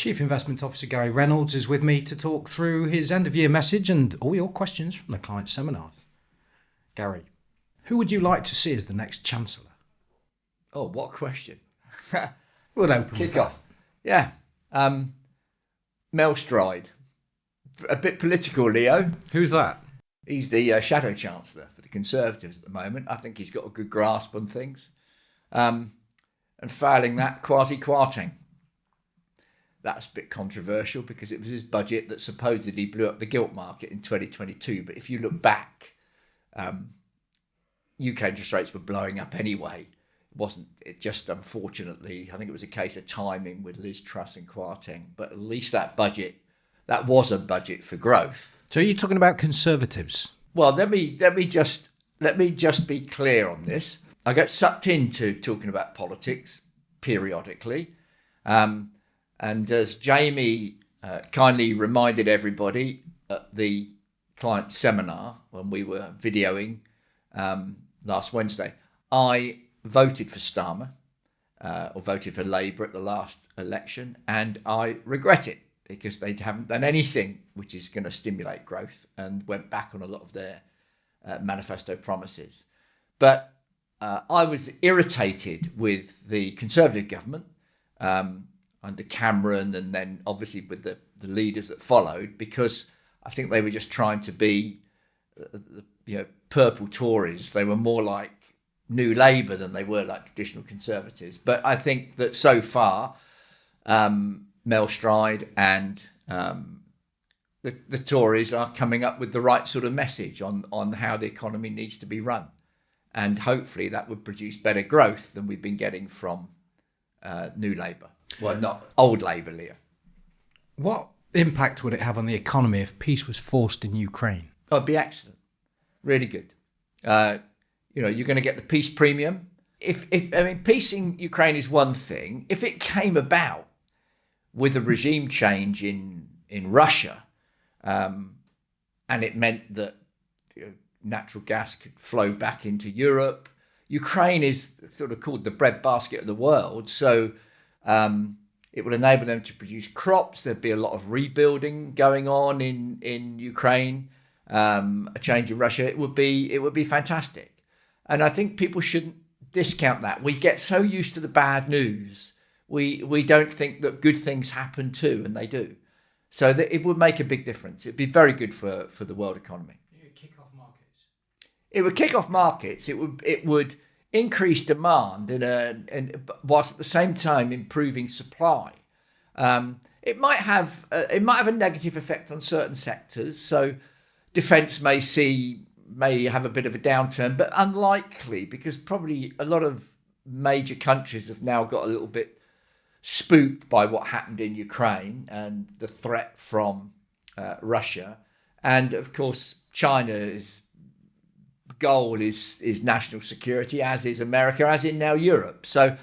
Chief Investment Officer Gary Reynolds is with me to talk through his end-of-year message and all your questions from the client seminars. Gary, who would you like to see as the next Chancellor? Oh, what question. We'll open Kick off. Yeah. Mel Stride. A bit political, Leo. Who's that? He's the shadow chancellor for the Conservatives at the moment. I think he's got a good grasp on things. And failing that, Kwasi Kwarteng. That's a bit controversial because it was his budget that supposedly blew up the gilt market in 2022. But if you look back, UK interest rates were blowing up anyway. It just unfortunately, I think it was a case of timing with Liz Truss and Kwarteng. But at least that was a budget for growth. So are you talking about Conservatives? Well, let me just be clear on this. I get sucked into talking about politics periodically. And as Jamie kindly reminded everybody at the client seminar when we were videoing last Wednesday, I voted for Starmer or voted for Labour at the last election, and I regret it because they haven't done anything which is going to stimulate growth and went back on a lot of their manifesto promises. But I was irritated with the Conservative government under Cameron, and then obviously with the leaders that followed, because I think they were just trying to be purple Tories. They were more like New Labour than they were like traditional Conservatives. But I think that so far, Mel Stride and the Tories are coming up with the right sort of message on how the economy needs to be run. And hopefully that would produce better growth than we've been getting from New Labour. Well, not old Labour, Leo. What impact would it have on the economy if peace was forced in Ukraine? Oh, it'd be excellent. Really good. You're going to get the peace premium. Peace in Ukraine is one thing. If it came about with a regime change in Russia, and it meant that natural gas could flow back into Europe, Ukraine is sort of called the breadbasket of the world. So it would enable them to produce crops. There'd be a lot of rebuilding going on in Ukraine. A change in Russia, it would be fantastic. And I think people shouldn't discount that. We get so used to the bad news, we don't think that good things happen too, and they do. So that it would make a big difference. It'd be very good for the world economy. It would kick off markets. It would kick off markets. It would increase demand and whilst at the same time improving supply. It might have a negative effect on certain sectors. So defence may have a bit of a downturn, but unlikely, because probably a lot of major countries have now got a little bit spooked by what happened in Ukraine and the threat from Russia. And of course, China's goal is national security, as is America, as in now Europe. So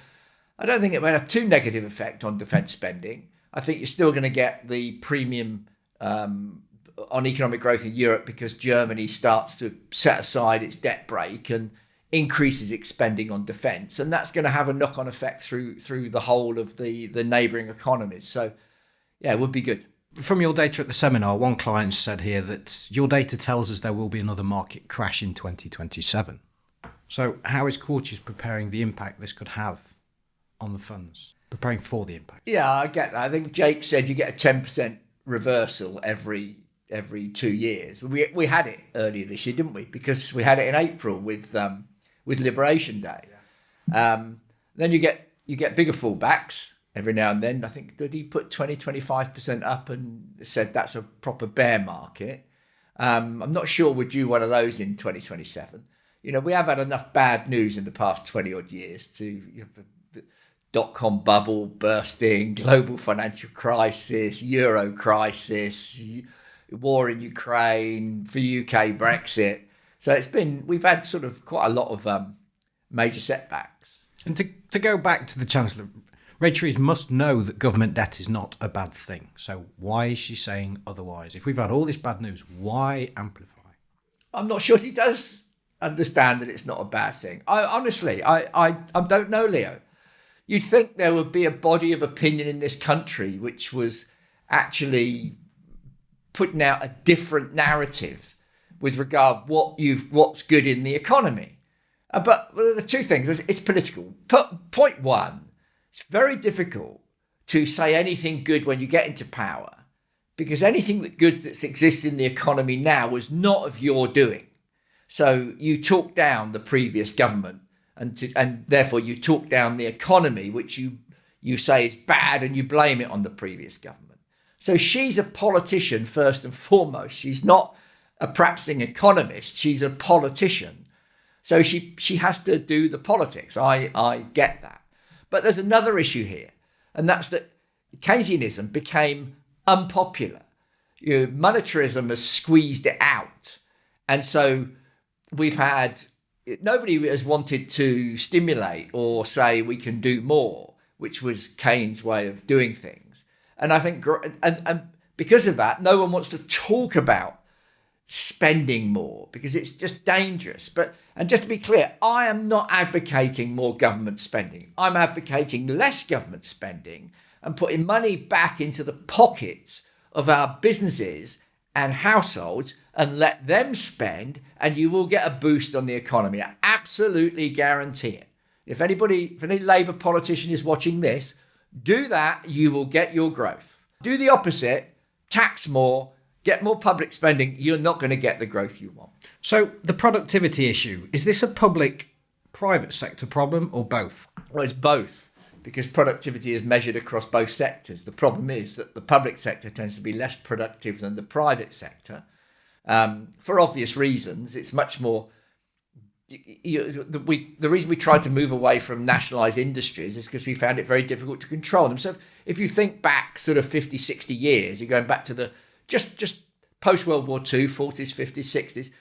I don't think it will have too negative effect on defence spending. I think you're still going to get the premium on economic growth in Europe because Germany starts to set aside its debt brake and increases its spending on defence, and that's going to have a knock-on effect through the whole of the neighbouring economies. So yeah, it would be good. From your data at the seminar, one client said here that your data tells us there will be another market crash in 2027. So how is Courtiers preparing the impact this could have on the funds? Preparing for the impact? Yeah, I get that. I think Jake said you get a 10% reversal every 2 years. We had it earlier this year, didn't we? Because we had it in April with Liberation Day. Yeah. Then you get bigger fallbacks every now and then. I think, did he put 25% up and said that's a proper bear market? I'm not sure we're due one of those in 2027. We have had enough bad news in the past 20 odd years to the dot-com bubble bursting, global financial crisis, Euro crisis, war in Ukraine, for UK Brexit. So we've had sort of quite a lot of major setbacks. And to go back to the Chancellor, Rachel Reeves must know that government debt is not a bad thing. So why is she saying otherwise? If we've had all this bad news, why amplify? I'm not sure she does understand that it's not a bad thing. I honestly don't know, Leo. you'd think there would be a body of opinion in this country which was actually putting out a different narrative with regard what's good in the economy. But the two things, it's political. Point one, it's very difficult to say anything good when you get into power, because anything that exists in the economy now was not of your doing. So you talk down the previous government, and therefore you talk down the economy, which you say is bad, and you blame it on the previous government. So she's a politician first and foremost. She's not a practicing economist. She's a politician. So she has to do the politics. I get that. But there's another issue here, and that's that Keynesianism became unpopular. Monetarism has squeezed it out. And so nobody has wanted to stimulate or say we can do more, which was Keynes' way of doing things. And I think, and because of that, no one wants to talk about spending more because it's just dangerous. And just to be clear, I am not advocating more government spending. I'm advocating less government spending and putting money back into the pockets of our businesses and households and let them spend, and you will get a boost on the economy. I absolutely guarantee it. If any Labour politician is watching this, do that, you will get your growth. Do the opposite, tax more, get more public spending, you're not going to get the growth you want. So the productivity issue, is this a public-private sector problem or both? Well, it's both, because productivity is measured across both sectors. The problem is that the public sector tends to be less productive than the private sector. For obvious reasons, it's much more... The reason we tried to move away from nationalised industries is because we found it very difficult to control them. So if you think back sort of 50, 60 years, you're going back to the just post-World War II, 40s, 50s, 60s,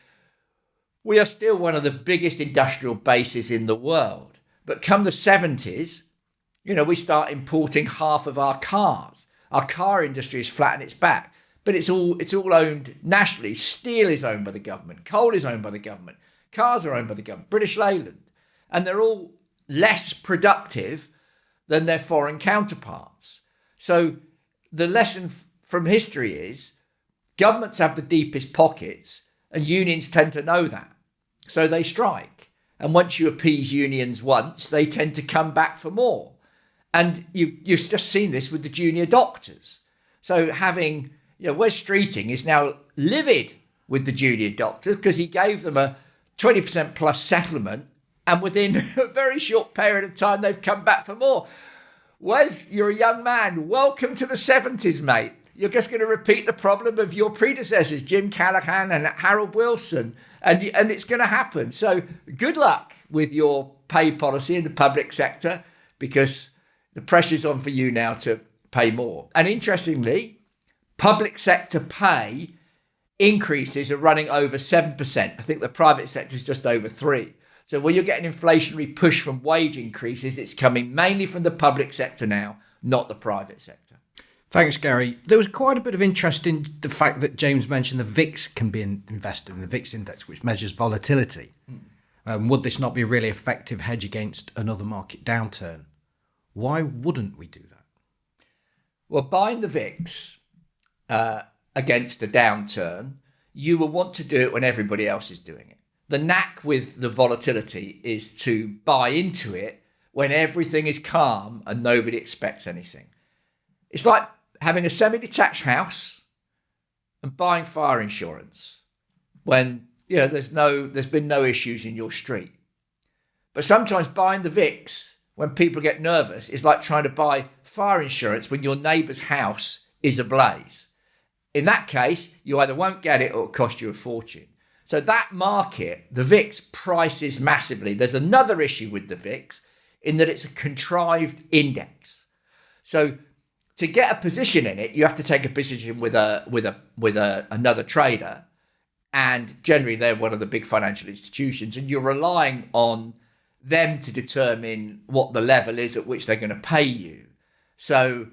we are still one of the biggest industrial bases in the world. But come the 70s, we start importing half of our cars. Our car industry is flat on its back, but it's all owned nationally. Steel is owned by the government. Coal is owned by the government. Cars are owned by the government, British Leyland, and they're all less productive than their foreign counterparts. So the lesson from history is governments have the deepest pockets, and unions tend to know that. So they strike. And once you appease unions once, they tend to come back for more. And you've just seen this with the junior doctors. So Wes Streeting is now livid with the junior doctors because he gave them a 20% plus settlement, and within a very short period of time, they've come back for more. Wes, you're a young man. Welcome to the 70s, mate. You're just going to repeat the problem of your predecessors, Jim Callaghan and Harold Wilson, and it's going to happen. So good luck with your pay policy in the public sector, because the pressure's on for you now to pay more. And interestingly, public sector pay increases are running over 7%. I think the private sector is just over 3%. So when you're getting inflationary push from wage increases, it's coming mainly from the public sector now, not the private sector. Thanks, Gary. There was quite a bit of interest in the fact that James mentioned the VIX can be invested in the VIX index, which measures volatility. Would this not be a really effective hedge against another market downturn? Why wouldn't we do that? Well, buying the VIX against a downturn, you will want to do it when everybody else is doing it. The knack with the volatility is to buy into it when everything is calm and nobody expects anything. It's like having a semi-detached house and buying fire insurance when there's been no issues in your street. But sometimes buying the VIX when people get nervous is like trying to buy fire insurance when your neighbour's house is ablaze. In that case, you either won't get it or it'll cost you a fortune. So that market, the VIX, prices massively. There's another issue with the VIX in that it's a contrived index. So to get a position in it, you have to take a position with another trader, and generally they're one of the big financial institutions, and you're relying on them to determine what the level is at which they're going to pay you. So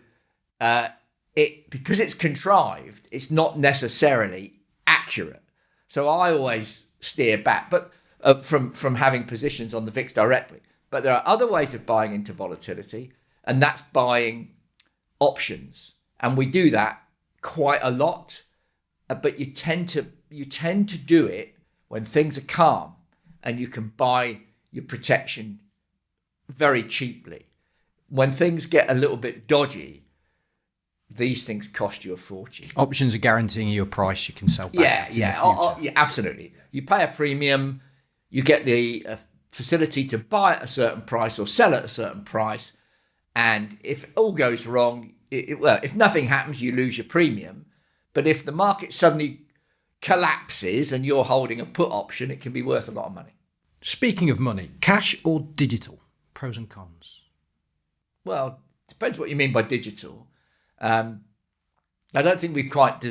because it's contrived, it's not necessarily accurate. So I always steer back, but from having positions on the VIX directly. But there are other ways of buying into volatility, and that's buying options. And we do that quite a lot, but you tend to do it when things are calm and you can buy your protection very cheaply. When things get a little bit dodgy, these things cost you a fortune. Options are guaranteeing you a price you can sell back in the future. Yeah, absolutely. You pay a premium, you get the facility to buy at a certain price or sell at a certain price, and if all goes wrong, if nothing happens, you lose your premium. But if the market suddenly collapses and you're holding a put option, it can be worth a lot of money. Speaking of money, cash or digital? Pros and cons. Well, it depends what you mean by digital. I don't think we've quite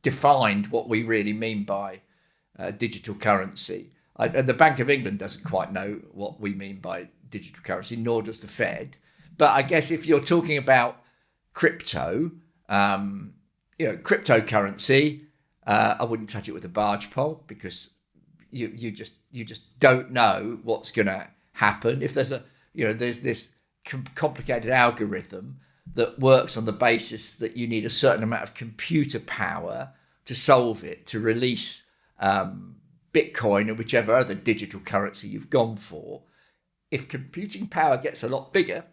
defined what we really mean by digital currency. The Bank of England doesn't quite know what we mean by digital currency, nor does the Fed. But I guess if you're talking about crypto, cryptocurrency, I wouldn't touch it with a barge pole, because you just don't know what's going to happen. If there's this complicated algorithm that works on the basis that you need a certain amount of computer power to solve it, to release Bitcoin or whichever other digital currency you've gone for. If computing power gets a lot bigger,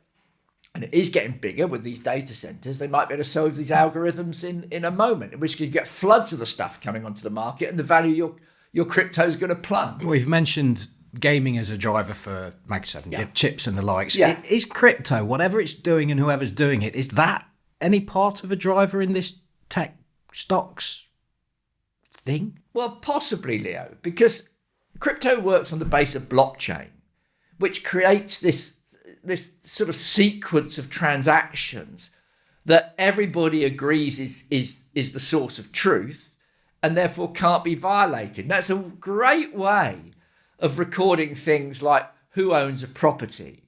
and it is getting bigger with these data centers, they might be able to solve these algorithms in a moment, in which case you get floods of the stuff coming onto the market and the value of your crypto is going to plunge. Well, you've mentioned gaming as a driver for Mag 7, chips and the likes. Yeah. Is crypto, whatever it's doing and whoever's doing it, is that any part of a driver in this tech stocks thing? Well, possibly, Leo, because crypto works on the base of blockchain, which creates this sort of sequence of transactions that everybody agrees is the source of truth and therefore can't be violated. And that's a great way of recording things like who owns a property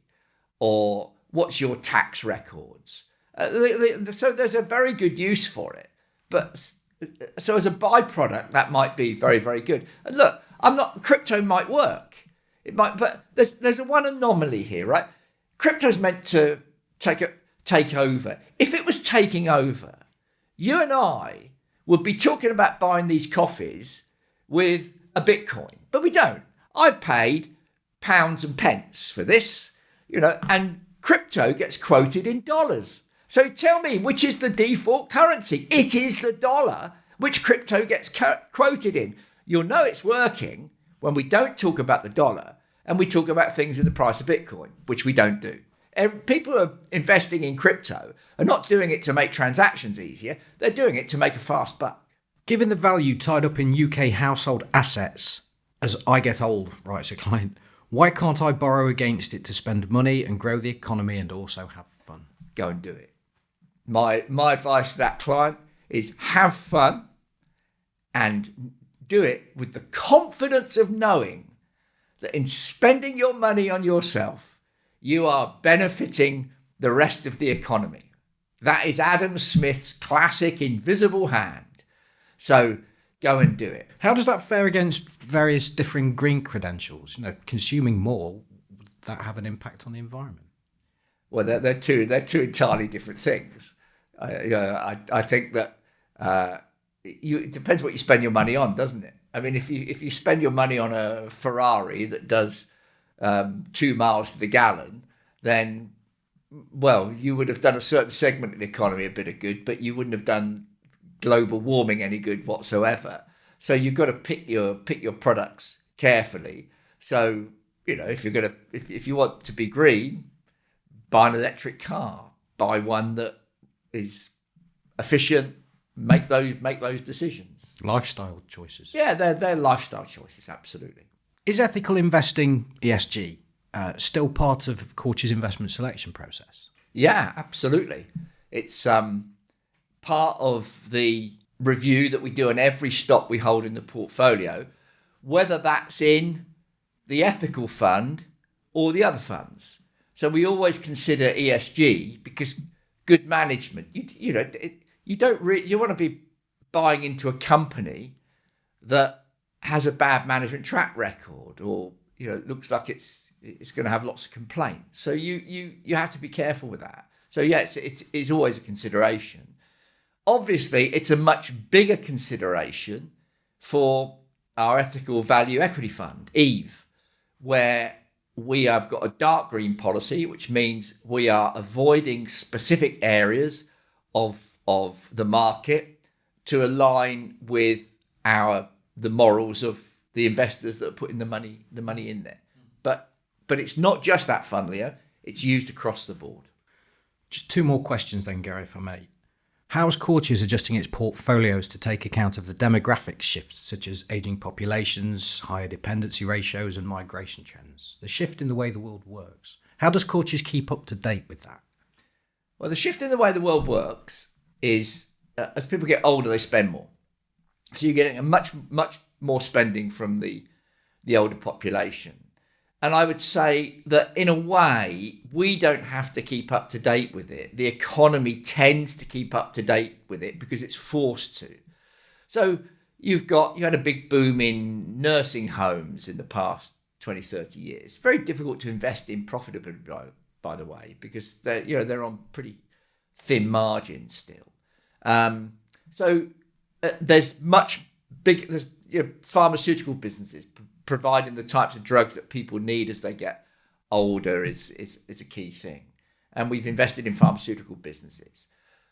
or what's your tax records. So there's a very good use for it. But so as a byproduct, that might be very, very good. And look, crypto might work. It might, but there's a one anomaly here, right? Crypto's meant to take over. If it was taking over, you and I would be talking about buying these coffees with a Bitcoin, but we don't. I paid pounds and pence for this, and crypto gets quoted in dollars. So tell me, which is the default currency? It is the dollar, which crypto gets quoted in. You'll know it's working when we don't talk about the dollar and we talk about things in the price of Bitcoin, which we don't do. People who are investing in crypto are not doing it to make transactions easier. They're doing it to make a fast buck. Given the value tied up in UK household assets, as I get old, writes a client, why can't I borrow against it to spend money and grow the economy and also have fun? Go and do it. My advice to that client is have fun and do it with the confidence of knowing that in spending your money on yourself, you are benefiting the rest of the economy. That is Adam Smith's classic invisible hand. So go and do it. How does that fare against various differing green credentials? Consuming more, would that have an impact on the environment? Well, they're two entirely different things. I think that it depends what you spend your money on, doesn't it? I mean, if you spend your money on a Ferrari that does 2 miles to the gallon, then, well, you would have done a certain segment of the economy a bit of good, but you wouldn't have done global warming any good whatsoever. So you've got to pick your products carefully. So, if you want to be green, buy an electric car, buy one that is efficient, make those decisions. Lifestyle choices. Yeah, they're lifestyle choices, absolutely. Is ethical investing, ESG, still part of Courtiers' investment selection process? Yeah, absolutely. It's part of the review that we do on every stock we hold in the portfolio, whether that's in the ethical fund or the other funds. So we always consider ESG because good management. You want to be buying into a company that has a bad management track record, or looks like it's it's going to have lots of complaints. So you have to be careful with that. So yes, it's always a consideration. Obviously, it's a much bigger consideration for our ethical value equity fund, EVE, where we have got a dark green policy, which means we are avoiding specific areas of the market to align with the morals of the investors that are putting the money in there. But it's not just that fund, Leo. It's used across the board. Just two more questions then, Gary, if I may. How is Courtiers adjusting its portfolios to take account of the demographic shifts, such as ageing populations, higher dependency ratios, and migration trends? The shift in the way the world works. How does Courtiers keep up to date with that? Well, the shift in the way the world works is as people get older, they spend more. So you're getting a much more spending from the older population. And I would say that in a way, we don't have to keep up to date with it. The economy tends to keep up to date with it because it's forced to. So you had a big boom in nursing homes in the past 20, 30 years. It's very difficult to invest in profitably, by the way, because they're on pretty thin margins still. There's pharmaceutical businesses providing the types of drugs that people need as they get older is a key thing. And we've invested in pharmaceutical businesses.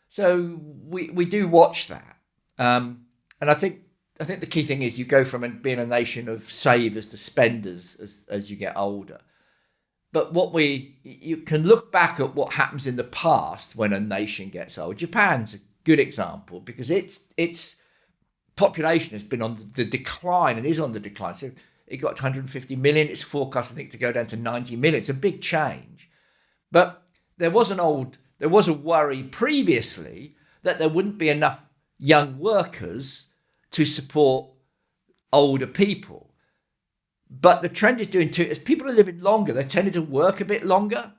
So we do watch that. And I think the key thing is you go from being a nation of savers to spenders as you get older. But you can look back at what happens in the past when a nation gets old. Japan's a good example because its population has been on the decline and is on the decline. So it got to 150 million. It's forecast, I think, to go down to 90 million. It's a big change. But there was a worry previously that there wouldn't be enough young workers to support older people. But the trend is doing too, as people are living longer, they're tending to work a bit longer.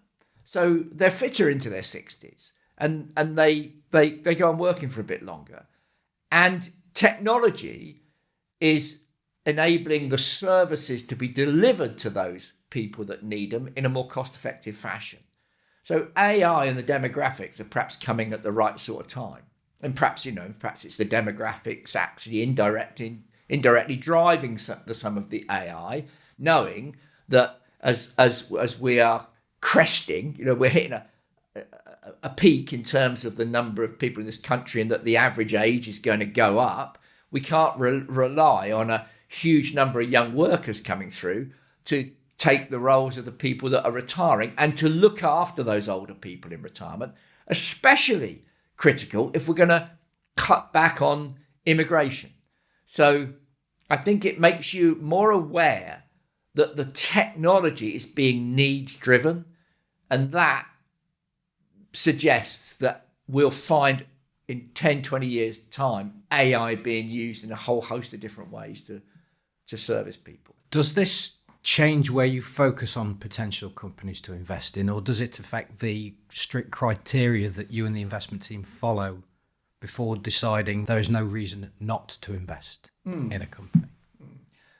So they're fitter into their 60s and they go on working for a bit longer. And technology is enabling the services to be delivered to those people that need them in a more cost-effective fashion. So AI and the demographics are perhaps coming at the right sort of time. And perhaps it's the demographics actually indirectly driving some of the AI, knowing that as we are cresting, we're hitting a peak in terms of the number of people in this country and that the average age is going to go up. We can't rely on a huge number of young workers coming through to take the roles of the people that are retiring and to look after those older people in retirement, especially critical if we're going to cut back on immigration. So I think it makes you more aware that the technology is being needs driven, and that suggests that we'll find in 10, 20 years time, AI being used in a whole host of different ways to service people. Does this change where you focus on potential companies to invest in, or does it affect the strict criteria that you and the investment team follow before deciding there is no reason not to invest in a company?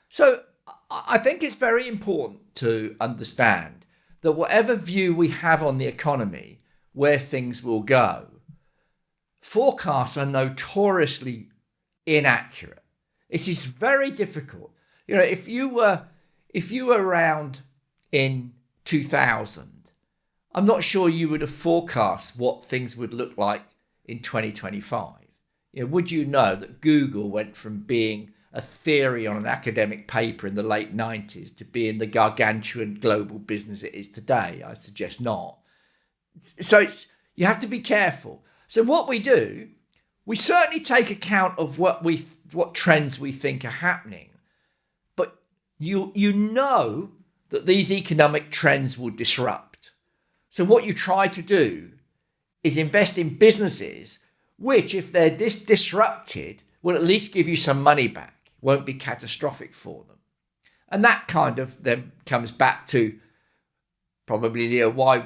So I think it's very important to understand that whatever view we have on the economy, where things will go, forecasts are notoriously inaccurate. It is very difficult. If you were around in 2000, I'm not sure you would have forecast what things would look like in 2025. Would you know that Google went from being a theory on an academic paper in the late 90s to being the gargantuan global business it is today? I suggest not. So you have to be careful. So what we do, we certainly take account of what trends we think are happening. But you know that these economic trends will disrupt. So what you try to do is invest in businesses which, if they're disrupted, will at least give you some money back, won't be catastrophic for them. And that kind of then comes back to probably why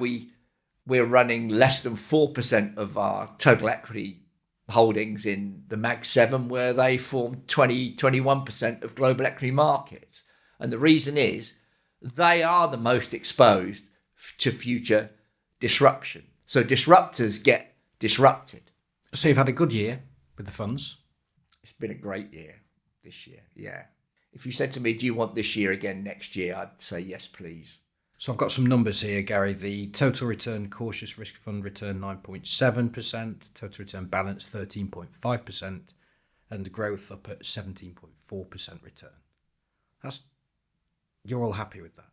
we're running less than 4% of our total equity holdings in the Mag 7, where they form 21% of global equity markets. And the reason is they are the most exposed to future disruption. So disruptors get disrupted. So you've had a good year with the funds. It's been a great year this year, yeah. If you said to me, do you want this year again next year? I'd say yes, please. So I've got some numbers here, Gary. The total return cautious risk fund return 9.7%, total return balance 13.5%, and growth up at 17.4% return. You're all happy with that?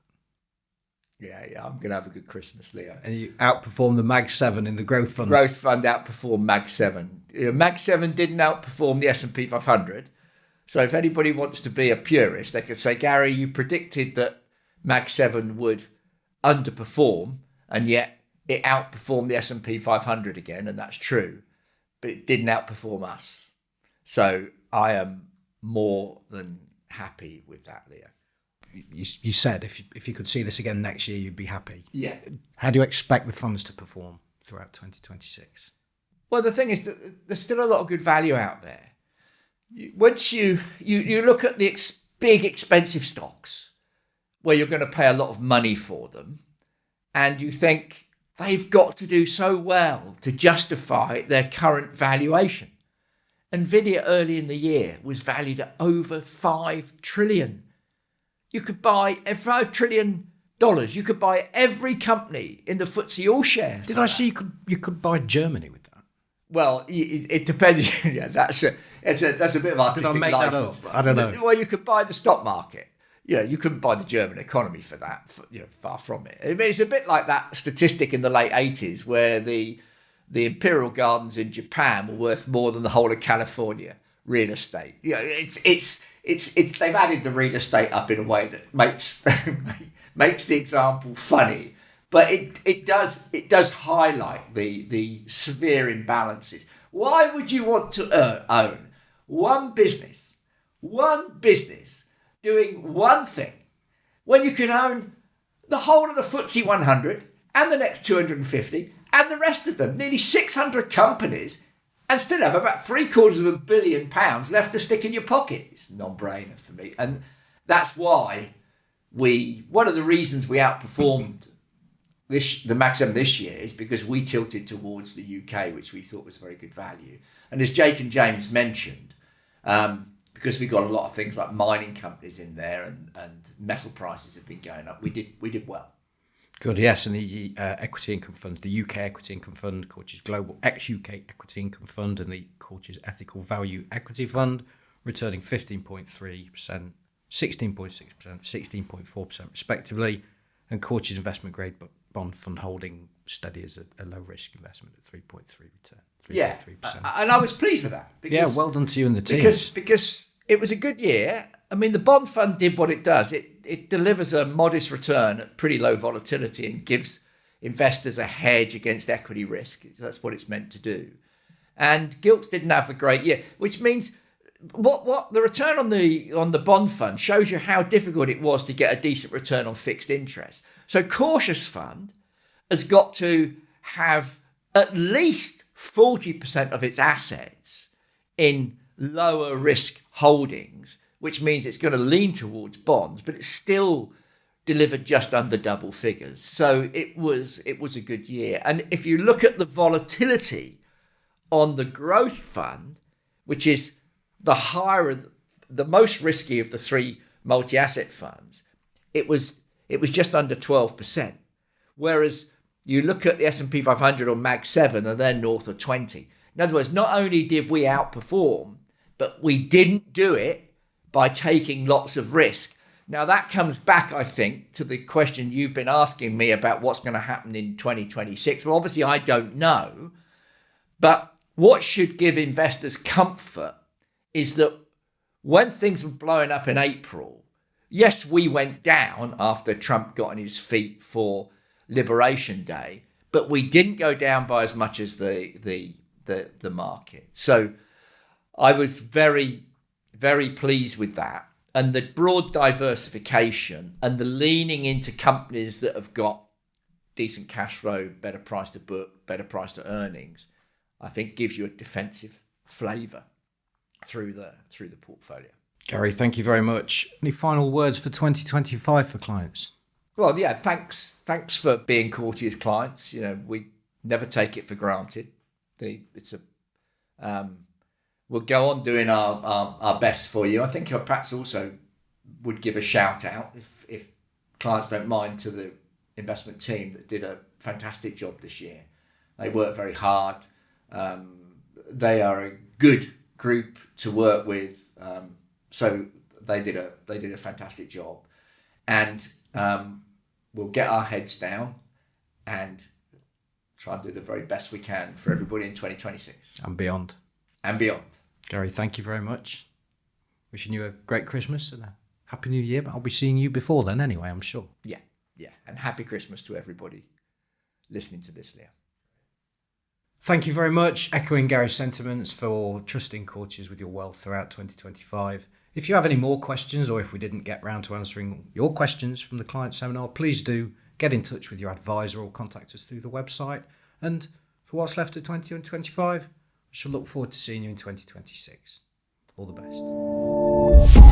Yeah, I'm going to have a good Christmas, Leo. And you outperformed the Mag 7 in the growth fund. Growth fund outperformed Mag 7. Mag 7 didn't outperform the S&P 500. So if anybody wants to be a purist, they could say, Gary, you predicted that Mag 7 would underperform, and yet it outperformed the S&P 500 again, and that's true. But it didn't outperform us. So I am more than happy with that, Leo. You said if you could see this again next year, you'd be happy. Yeah. How do you expect the funds to perform throughout 2026? Well, the thing is that there's still a lot of good value out there. Once you look at the big expensive stocks where you're going to pay a lot of money for them, and you think they've got to do so well to justify their current valuation. Nvidia early in the year was valued at over $5 trillion. You could buy $5 trillion. You could buy every company in the FTSE all share. Did I see you could buy Germany with that? Well, it depends. Yeah, that's a bit of artistic license. Did I make that up? I don't know. Well, you could buy the stock market. You couldn't buy the German economy for that. Far from it. I mean, it's a bit like that statistic in the late 80s where the Imperial Gardens in Japan were worth more than the whole of California real estate. It's they've added the real estate up in a way that makes the example funny, but it does highlight the severe imbalances. Why would you want to own one business doing one thing when you could own the whole of the FTSE 100 and the next 250 and the rest of them, nearly 600 companies, and still have about £750 million left to stick in your pocket? It's a non-brainer for me. And that's why one of the reasons we outperformed the Mag 7 this year is because we tilted towards the UK, which we thought was very good value. And as Jake and James mentioned, because we got a lot of things like mining companies in there and metal prices have been going up, we did well. Good, yes, and the equity income funds, the UK Equity Income Fund, Courtiers Global ex-UK Equity Income Fund, and the Courtiers Ethical Value Equity Fund, returning 15.3%, 16.6%, 16.4% respectively, and Courtiers Investment Grade Bond Fund holding steady as a low-risk investment at 3.3% return. 3.3%. Yeah, and I was pleased with that. Because, well done to you and the team. Because it was a good year. I mean, the bond fund did what it does. It delivers a modest return at pretty low volatility and gives investors a hedge against equity risk. That's what it's meant to do. And gilts didn't have a great year, which means what the return on the bond fund shows you how difficult it was to get a decent return on fixed interest. So Cautious Fund has got to have at least 40% of its assets in lower risk holdings, which means it's going to lean towards bonds, but it's still delivered just under double figures. So it was a good year. And if you look at the volatility on the growth fund, which is the most risky of the three multi-asset funds, it was just under 12%. Whereas you look at the S&P 500 or Mag 7 and they're north of 20. In other words, not only did we outperform, but we didn't do it by taking lots of risk. Now that comes back, I think, to the question you've been asking me about what's going to happen in 2026. Well, obviously I don't know, but what should give investors comfort is that when things were blowing up in April, yes, we went down after Trump got on his feet for Liberation Day, but we didn't go down by as much as the market. So I was very, very pleased with that. And the broad diversification and the leaning into companies that have got decent cash flow, better price to book, better price to earnings, I think gives you a defensive flavour through the portfolio. Gary, thank you very much. Any final words for 2025 for clients? Well, yeah, thanks for being Courtiers clients. We never take it for granted. We'll go on doing our best for you. I think I perhaps also would give a shout out, if clients don't mind, to the investment team that did a fantastic job this year. They worked very hard. They are a good group to work with. So they did a fantastic job, and we'll get our heads down and try and do the very best we can for everybody in 2026 and beyond. Gary, thank you very much. Wishing you a great Christmas and a Happy New Year, but I'll be seeing you before then anyway, I'm sure. Yeah. And Happy Christmas to everybody listening to this, Leo. Thank you very much, echoing Gary's sentiments, for trusting Courtiers with your wealth throughout 2025. If you have any more questions, or if we didn't get round to answering your questions from the client seminar, please do get in touch with your advisor or contact us through the website. And for what's left of 2025, I shall look forward to seeing you in 2026. All the best.